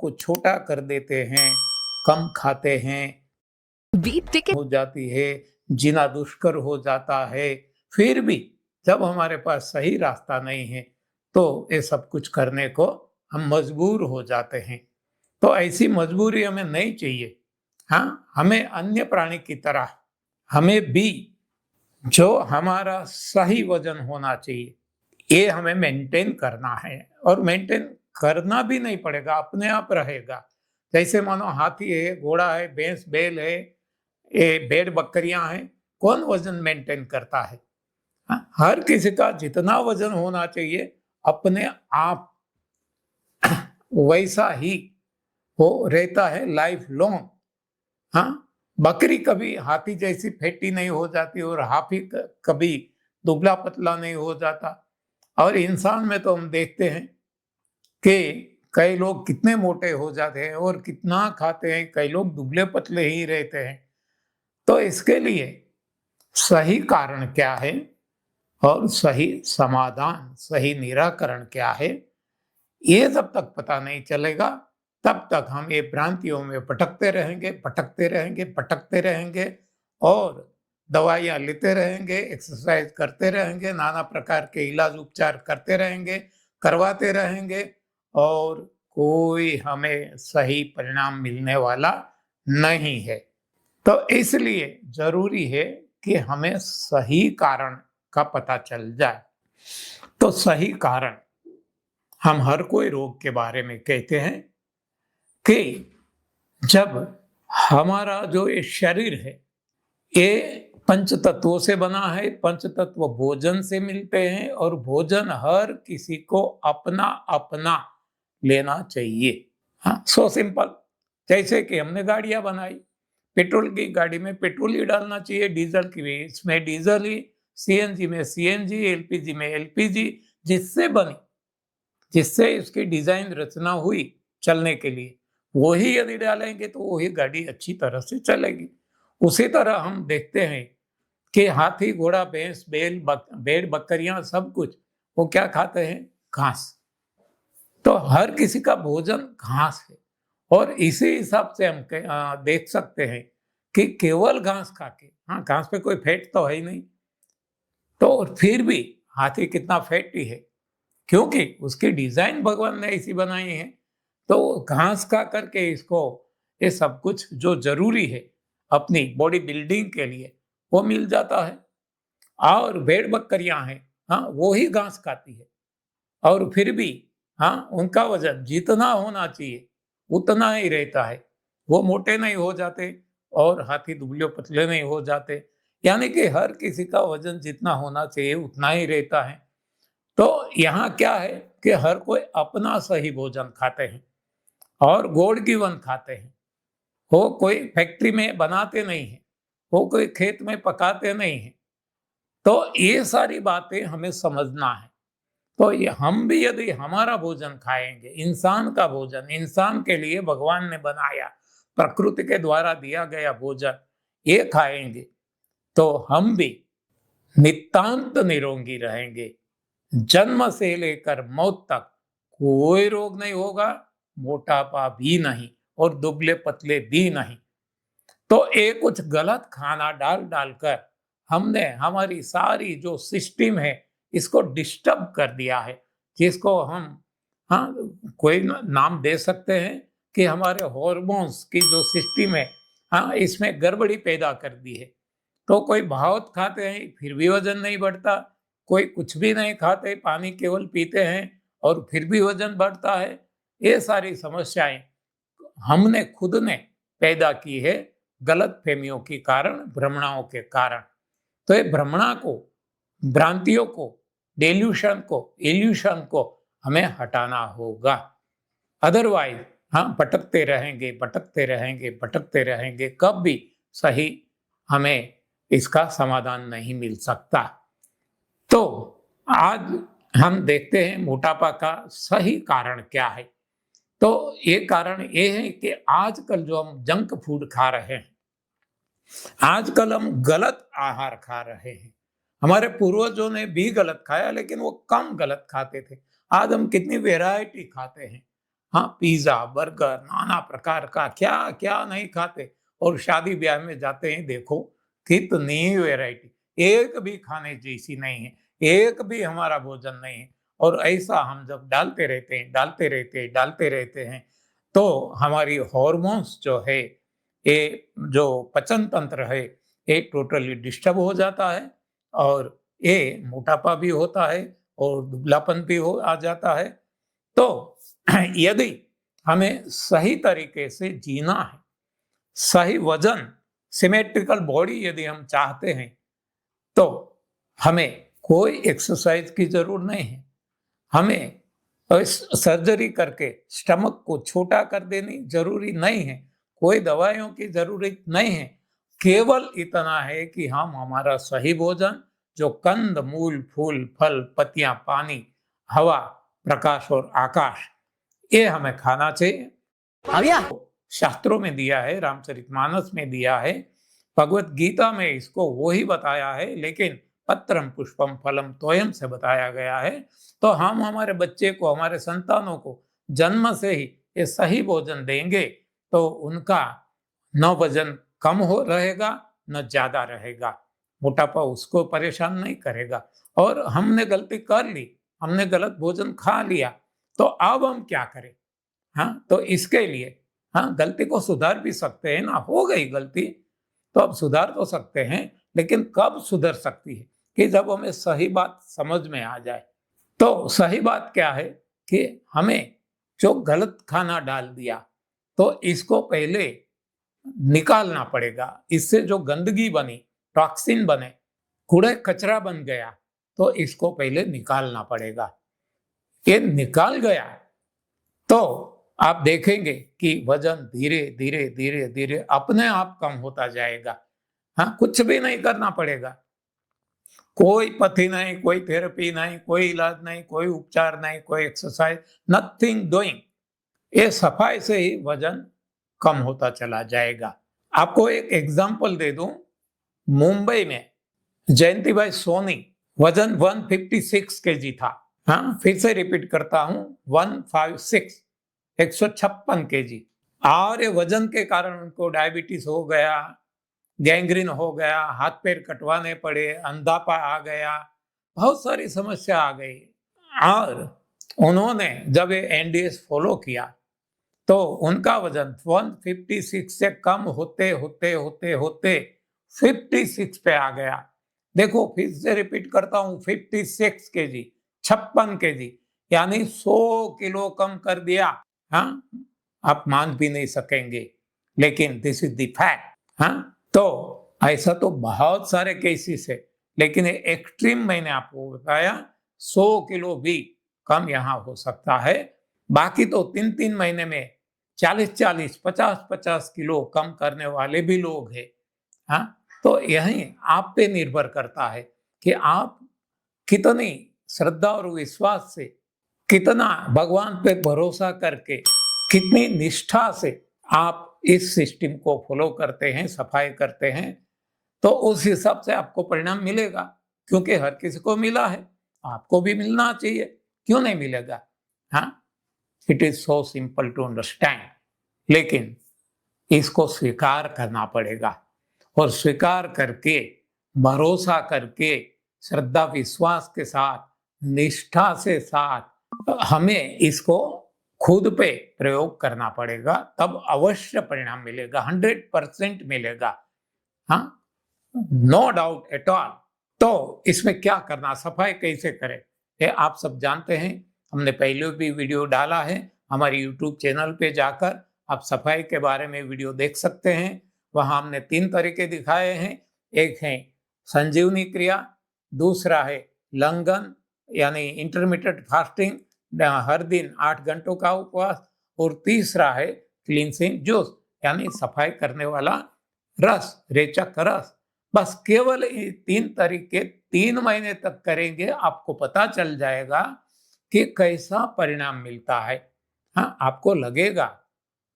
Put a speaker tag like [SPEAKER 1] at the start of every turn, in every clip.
[SPEAKER 1] को छोटा कर देते हैं, कम खाते हैं, हो जाती है, जीना दुष्कर हो जाता है। फिर भी जब हमारे पास सही रास्ता नहीं है तो ये सब कुछ करने को हम मजबूर हो जाते हैं। तो ऐसी मजबूरी हमें नहीं चाहिए। हाँ, हमें अन्य प्राणी की तरह हमें भी जो हमारा सही वजन होना चाहिए ये हमें मेंटेन करना है, और मेंटेन करना भी नहीं पड़ेगा, अपने आप रहेगा। जैसे मानो हाथी है, घोड़ा है, भैंस बैल है, ये भेड़ बकरियां हैं, कौन वजन मेंटेन करता है? हाँ? हर किसी का जितना वजन होना चाहिए अपने आप वैसा ही हो रहता है लाइफ लॉन्ग। हाँ, बकरी कभी हाथी जैसी फैटी नहीं हो जाती और हाथी कभी दुबला पतला नहीं हो जाता। और इंसान में तो हम देखते हैं कि कई लोग कितने मोटे हो जाते हैं और कितना खाते हैं, कई लोग दुबले पतले ही रहते हैं। तो इसके लिए सही कारण क्या है और सही समाधान, सही निराकरण क्या है, ये जब तक पता नहीं चलेगा तब तक हम ये भ्रांतियों में भटकते रहेंगे, भटकते रहेंगे, भटकते रहेंगे, और दवाइयाँ लेते रहेंगे, एक्सरसाइज करते रहेंगे, नाना प्रकार के इलाज उपचार करते रहेंगे, करवाते रहेंगे, और कोई हमें सही परिणाम मिलने वाला नहीं है। तो इसलिए जरूरी है कि हमें सही कारण का पता चल जाए। तो सही कारण हम हर कोई रोग के बारे में कहते हैं कि जब हमारा जो ये शरीर है ये पंच तत्वों से बना है, पंच तत्व भोजन से मिलते हैं, और भोजन हर किसी को अपना अपना लेना चाहिए। हाँ, सो सिंपल। जैसे कि हमने गाड़ियां बनाई, पेट्रोल की गाड़ी में पेट्रोल ही डालना चाहिए, डीजल की भी इसमें डीजल ही, सीएनजी में सीएनजी, एलपीजी में एलपीजी, जिससे बनी, जिससे इसकी डिजाइन रचना हुई चलने के लिए, वही यदि डालेंगे तो वही गाड़ी अच्छी तरह से चलेगी। उसी तरह हम देखते हैं कि हाथी, घोड़ा, भैंस, बैल, भेड़ बकरियां सब कुछ वो क्या खाते हैं? घास। तो हर किसी का भोजन घास है, और इसी हिसाब से हम देख सकते हैं कि केवल घास खा के, हाँ घास पे कोई फैट तो है ही नहीं, तो फिर भी हाथी कितना फैटी है, क्योंकि उसकी डिजाइन भगवान ने ऐसी बनाई है। तो घास खा करके इसको ये सब कुछ जो जरूरी है अपनी बॉडी बिल्डिंग के लिए वो मिल जाता है। और भेड़ बकरियां हैं, हाँ वो ही घास खाती है, और फिर भी हाँ उनका वजन जितना होना चाहिए उतना ही रहता है, वो मोटे नहीं हो जाते और हाथी दुबले पतले नहीं हो जाते। यानी कि हर किसी का वजन जितना होना चाहिए उतना ही रहता है। तो यहाँ क्या है कि हर कोई अपना सही भोजन खाते हैं और गॉड गिवन खाते हैं। वो कोई फैक्ट्री में बनाते नहीं है, वो कोई खेत में पकाते नहीं है। तो ये सारी बातें हमें समझना है। तो ये हम भी यदि हमारा भोजन खाएंगे, इंसान का भोजन, इंसान के लिए भगवान ने बनाया, प्रकृति के द्वारा दिया गया भोजन ये खाएंगे, तो हम भी नितांत निरोगी रहेंगे। जन्म से लेकर मौत तक कोई रोग नहीं होगा, मोटापा भी नहीं और दुबले पतले भी नहीं। तो ये कुछ गलत खाना डाल डालकर हमने हमारी सारी जो सिस्टम है इसको डिस्टर्ब कर दिया है, जिसको हम हाँ कोई नाम दे सकते हैं कि हमारे हॉर्मोन्स की जो सिस्टम है, हाँ इसमें गड़बड़ी पैदा कर दी है। तो कोई बहुत खाते हैं फिर भी वजन नहीं बढ़ता, कोई कुछ भी नहीं खाते, पानी केवल पीते हैं और फिर भी वजन बढ़ता है। ये सारी समस्याएं हमने खुद ने पैदा की है, गलत फहमियों के कारण, भ्रमणाओं के कारण। तो ये भ्रमणा को, भ्रांतियों को, डेल्यूशन को, इल्यूशन को हमें हटाना होगा। अदरवाइज हम भटकते रहेंगे, भटकते रहेंगे, भटकते रहेंगे, कब भी सही हमें इसका समाधान नहीं मिल सकता। तो आज हम देखते हैं मोटापा का सही कारण क्या है। तो ये कारण ये है कि आजकल जो हम जंक फूड खा रहे हैं, आजकल हम गलत आहार खा रहे हैं। हमारे पूर्वजों ने भी गलत खाया लेकिन वो कम गलत खाते थे। आज हम कितनी वैरायटी खाते हैं, हाँ, पिज्जा, बर्गर, नाना प्रकार का क्या क्या नहीं खाते, और शादी ब्याह में जाते हैं, देखो कितनी वैरायटी, एक भी खाने जैसी नहीं है, एक भी हमारा भोजन नहीं है। और ऐसा हम जब डालते रहते हैं, डालते रहते हैं, तो हमारी हॉर्मोन्स जो है, ये जो पचन तंत्र है, ये टोटली डिस्टर्ब हो जाता है, और ये मोटापा भी होता है, और दुबलापन भी हो आ जाता है। तो यदि हमें सही तरीके से जीना है, सही वजन, सिमेट्रिकल बॉडी यदि हम चाहते हैं, तो हमें कोई एक्सरसाइज की जरूरत नहीं है। हमें सर्जरी करके स्टमक को छोटा कर देनी जरूरी नहीं है, कोई दवाइयों की जरूरत नहीं है। केवल इतना है कि हम हमारा सही भोजन, जो कंद मूल फूल फल पत्तियां पानी हवा प्रकाश और आकाश, ये हमें खाना चाहिए।
[SPEAKER 2] आ गया।
[SPEAKER 1] शास्त्रों में दिया है, रामचरितमानस में दिया है, भगवत गीता में इसको वो ही बताया है, लेकिन पत्रम पुष्पम फलम तोयम से बताया गया है। तो हम हमारे बच्चे को, हमारे संतानों को जन्म से ही ये सही भोजन देंगे, तो उनका न वजन कम हो रहेगा, न ज्यादा रहेगा, मोटापा उसको परेशान नहीं करेगा। और हमने गलती कर ली, हमने गलत भोजन खा लिया, तो अब हम क्या करें? हाँ, तो इसके लिए, हाँ, गलती को सुधार भी सकते हैं ना, हो गई गलती तो अब सुधार तो सकते हैं, लेकिन कब सुधर सकती है? कि जब हमें सही बात समझ में आ जाए। तो सही बात क्या है कि हमें जो गलत खाना डाल दिया, तो इसको पहले निकालना पड़ेगा। इससे जो गंदगी बनी, टॉक्सिन बने, कूड़े कचरा बन गया, तो इसको पहले निकालना पड़ेगा। ये निकाल गया तो आप देखेंगे कि वजन धीरे धीरे धीरे धीरे अपने आप कम होता जाएगा। हाँ, कुछ भी नहीं करना पड़ेगा, कोई पथी नहीं, कोई थेरेपी नहीं, कोई इलाज नहीं, कोई उपचार नहीं, कोई एक्सरसाइज, नथिंग डूइंग। ये सफाई से ही वजन कम होता चला जाएगा। आपको एक एग्जांपल दे दूं, मुंबई में जयंतीबाई सोनी, वजन 156 केजी था। हाँ, फिर से रिपीट करता हूं, 156, 156 केजी। और ये वजन के कारण उनको डायबिटीज हो गया, गैंग्रीन हो गया, हाथ पैर कटवाने पड़े, अंधापा आ गया, बहुत सारी समस्या आ गई। और उन्होंने जब ये एनडीएस फॉलो किया, तो उनका वजन 156 से कम होते होते होते होते 56 पे आ गया। देखो, फिर से रिपीट करता हूं, 56 केजी, 56 केजी, यानी 100 किलो कम कर दिया। हाँ, आप मान भी नहीं सकेंगे, लेकिन दिस इज द फैक्ट। हाँ, तो ऐसा तो बहुत सारे केसेस है, लेकिन एक्सट्रीम मैंने आपको बताया, 100 किलो भी कम यहां हो सकता है। बाकी तो 3-3 महीने में 40-40, 50-50 किलो कम करने वाले भी लोग हैं। हाँ, तो यही आप पे निर्भर करता है कि आप कितनी श्रद्धा और विश्वास से, कितना भगवान पे भरोसा करके, कितनी निष्ठा से आप इस सिस्टम को फॉलो करते हैं, सफाई करते हैं, तो उस हिसाब से आपको परिणाम मिलेगा। क्योंकि हर किसी को मिला है, आपको भी मिलना चाहिए, क्यों नहीं मिलेगा? हाँ, it is so simple to understand, लेकिन इसको स्वीकार करना पड़ेगा, और स्वीकार करके, भरोसा करके, श्रद्धा विश्वास के साथ, निष्ठा से साथ हमें इसको खुद पे प्रयोग करना पड़ेगा, तब अवश्य परिणाम मिलेगा, 100% मिलेगा। हाँ, नो डाउट एट ऑल। तो इसमें क्या करना, सफाई कैसे करें, ये आप सब जानते हैं। हमने पहले भी वीडियो डाला है, हमारे यूट्यूब चैनल पे जाकर आप सफाई के बारे में वीडियो देख सकते हैं। वहां हमने 3 तरीके दिखाए हैं। एक है संजीवनी क्रिया, दूसरा है लंघन यानी इंटरमीडिएट फास्टिंग, हर दिन 8 घंटों का उपवास, और तीसरा है क्लींसिंग जूस यानी सफाई करने वाला रस, रेचक रस। बस केवल ये 3 तरीके 3 महीने तक करेंगे, आपको पता चल जाएगा कि कैसा परिणाम मिलता है। हाँ, आपको लगेगा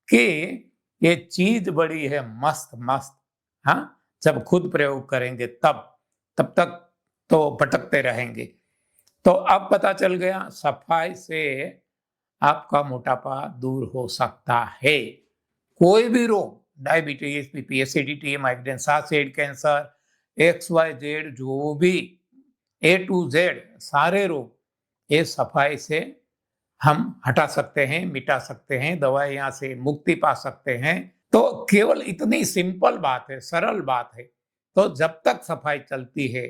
[SPEAKER 1] कि ये चीज बड़ी है मस्त मस्त। हाँ, जब खुद प्रयोग करेंगे तब तक तो भटकते रहेंगे। तो अब पता चल गया, सफाई से आपका मोटापा दूर हो सकता है। कोई भी रोग, डायबिटीज, बीपी, एसिडिटी, माइग्रेन, सांस, कैंसर, XYZ, जो भी A to Z सारे रोग, ये सफाई से हम हटा सकते हैं, मिटा सकते हैं, दवाइयां से मुक्ति पा सकते हैं। तो केवल इतनी सिंपल बात है, सरल बात है। तो जब तक सफाई चलती है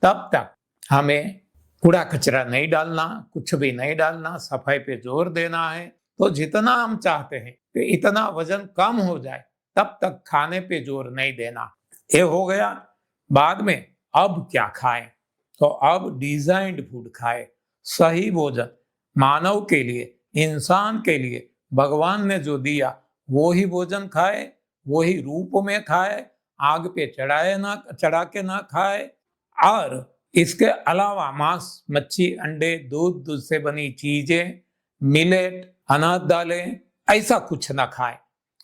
[SPEAKER 1] तब तक हमें कूड़ा कचरा नहीं डालना, कुछ भी नहीं डालना, सफाई पे जोर देना है। तो जितना हम चाहते हैं कि इतना वजन कम हो जाए, तब तक खाने पे जोर नहीं देना। ये हो गया। बाद में अब क्या खाएं? तो अब डिजाइंड फूड खाएं, सही भोजन, मानव के लिए, इंसान के लिए भगवान ने जो दिया वो ही भोजन खाए, वही रूप में खाए, आग पे चढ़ा के ना खाए। और इसके अलावा मांस, मच्छी, अंडे, दूध से बनी चीजें, मिलेट, अनाज दालें, ऐसा कुछ ना खाए।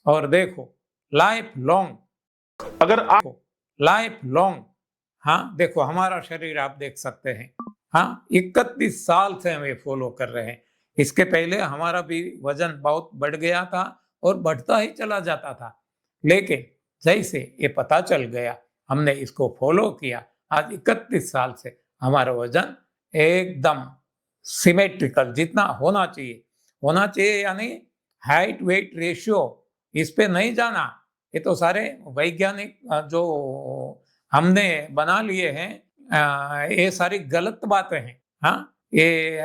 [SPEAKER 1] और देखो, लाइफ लॉन्ग, अगर आप लाइफ लॉन्ग, हाँ देखो हमारा शरीर आप देख सकते हैं, हाँ 31 साल से हम ये फॉलो कर रहे हैं। इसके पहले हमारा भी वजन बहुत बढ़ गया था और बढ़ता ही चला जाता था, लेकिन जैसे ये पता चल गया, हमने इसको फॉलो किया, आज 31 साल से हमारा वजन एकदम सिमेट्रिकल, जितना होना चाहिए यानी हाइट वेट रेशियो, इस पे नहीं जाना। ये तो सारे वैज्ञानिक जो हमने बना लिए हैं, ये सारी गलत बातें हैं। हाँ, ये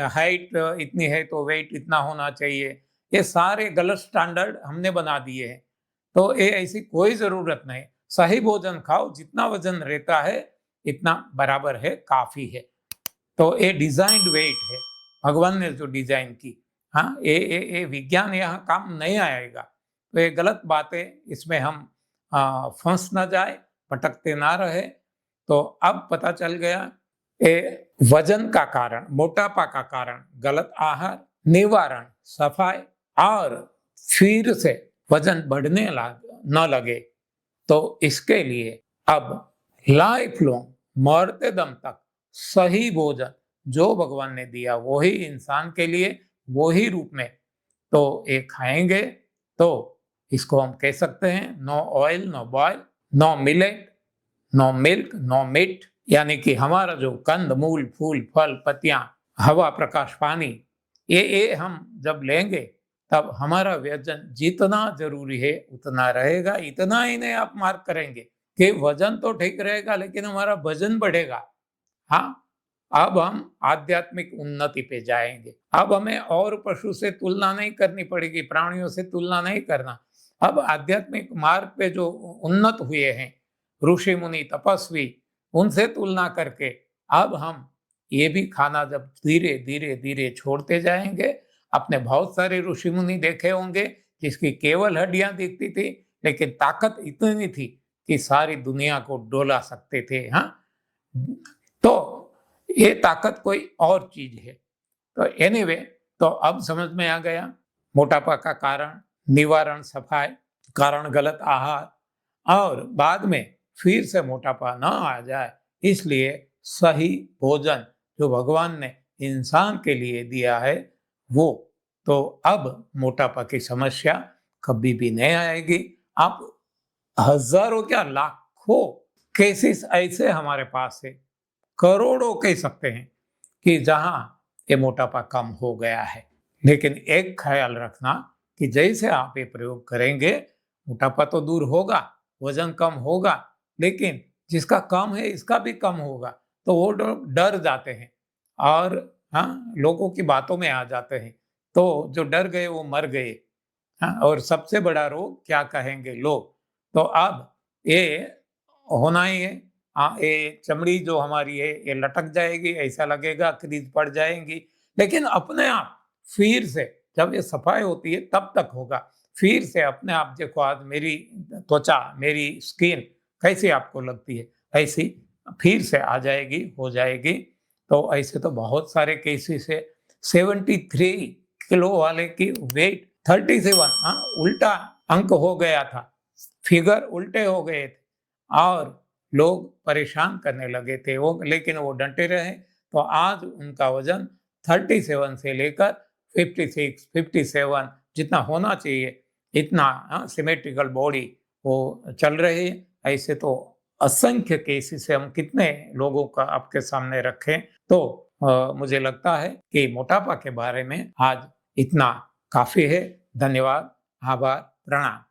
[SPEAKER 1] हाइट इतनी है तो वेट इतना होना चाहिए, ये सारे गलत स्टैंडर्ड हमने बना दिए हैं। तो ये ऐसी कोई जरूरत नहीं। सही भोजन खाओ, जितना वजन रहता है इतना बराबर है, काफी है। तो ये डिजाइंड वेट है, भगवान ने जो डिजाइन की। हाँ, ये विज्ञान यहाँ काम नहीं आएगा। तो ये गलत बातें, इसमें हम फंस ना जाए, भटकते ना रहे। तो अब पता चल गया, ये वजन का कारण, मोटापा का कारण गलत आहार, निवारण सफाई, और फिर से वजन बढ़ने न लगे। तो इसके लिए अब लाइफ लॉन्ग, मरते दम तक सही भोजन जो भगवान ने दिया वही इंसान के लिए, वही रूप में तो ये खाएंगे। तो इसको हम कह सकते हैं, no oil, no boil, no millet, no milk, no meat. यानी कि हमारा जो कंद मूल, फूल, फल, पत्तियां, हवा, प्रकाश, पानी, ये हम जब लेंगे तब हमारा वजन जितना जरूरी है उतना रहेगा। इतना ही नहीं आप मार्क करेंगे कि वजन तो ठीक रहेगा लेकिन हमारा वजन बढ़ेगा। हाँ, अब हम आध्यात्मिक उन्नति पे जाएंगे। अब हमें और पशु से तुलना नहीं करनी पड़ेगी, प्राणियों से तुलना नहीं करना। अब आध्यात्मिक मार्ग पे जो उन्नत हुए हैं ऋषि मुनि तपस्वी, उनसे तुलना करके अब हम ये भी खाना जब धीरे धीरे धीरे छोड़ते जाएंगे। अपने बहुत सारे ऋषि मुनि देखे होंगे जिसकी केवल हड्डियां दिखती थी, लेकिन ताकत इतनी थी कि सारी दुनिया को डोला सकते थे। हाँ, तो ये ताकत कोई और चीज है। तो एनीवे, तो अब समझ में आ गया मोटापा का कारण, निवारण, सफाई, कारण गलत आहार, और बाद में फिर से मोटापा ना आ जाए इसलिए सही भोजन जो भगवान ने इंसान के लिए दिया है वो। तो अब मोटापा की समस्या कभी भी नहीं आएगी। आप हजारों क्या लाखों केसेस ऐसे हमारे पास है, करोड़ों कह सकते हैं, कि जहां ये मोटापा कम हो गया है। लेकिन एक ख्याल रखना कि जैसे आप ये प्रयोग करेंगे मोटापा तो दूर होगा, वजन कम होगा, लेकिन जिसका कम है इसका भी कम होगा। तो वो लोग डर जाते हैं और हाँ, लोगों की बातों में आ जाते हैं। तो जो डर गए वो मर गए। हाँ, और सबसे बड़ा रोग क्या कहेंगे लोग। तो अब ये होना ही है। हाँ, ये चमड़ी जो हमारी है ये लटक जाएगी, ऐसा लगेगा, क्रीज पड़ जाएंगी, लेकिन अपने आप फिर से जब ये सफाई होती है तब तक होगा। फिर से अपने आप देखो, आज मेरी त्वचा, मेरी स्किन कैसी आपको लगती है, ऐसी फिर से आ जाएगी, हो जाएगी। तो ऐसे तो बहुत सारे केसेस है। 73 किलो वाले की वेट 37, हाँ उल्टा अंक हो गया था, फिगर उल्टे हो गए थे और लोग परेशान करने लगे थे वो, लेकिन वो डटे रहे। तो आज उनका वजन 37 से लेकर 56, 57 जितना होना चाहिए, इतना सिमेट्रिकल बॉडी वो चल रही है। ऐसे तो असंख्य केसेस है, हम कितने लोगों का आपके सामने रखें। तो मुझे लगता है कि मोटापा के बारे में आज इतना काफ़ी है। धन्यवाद, आभार, प्रणाम।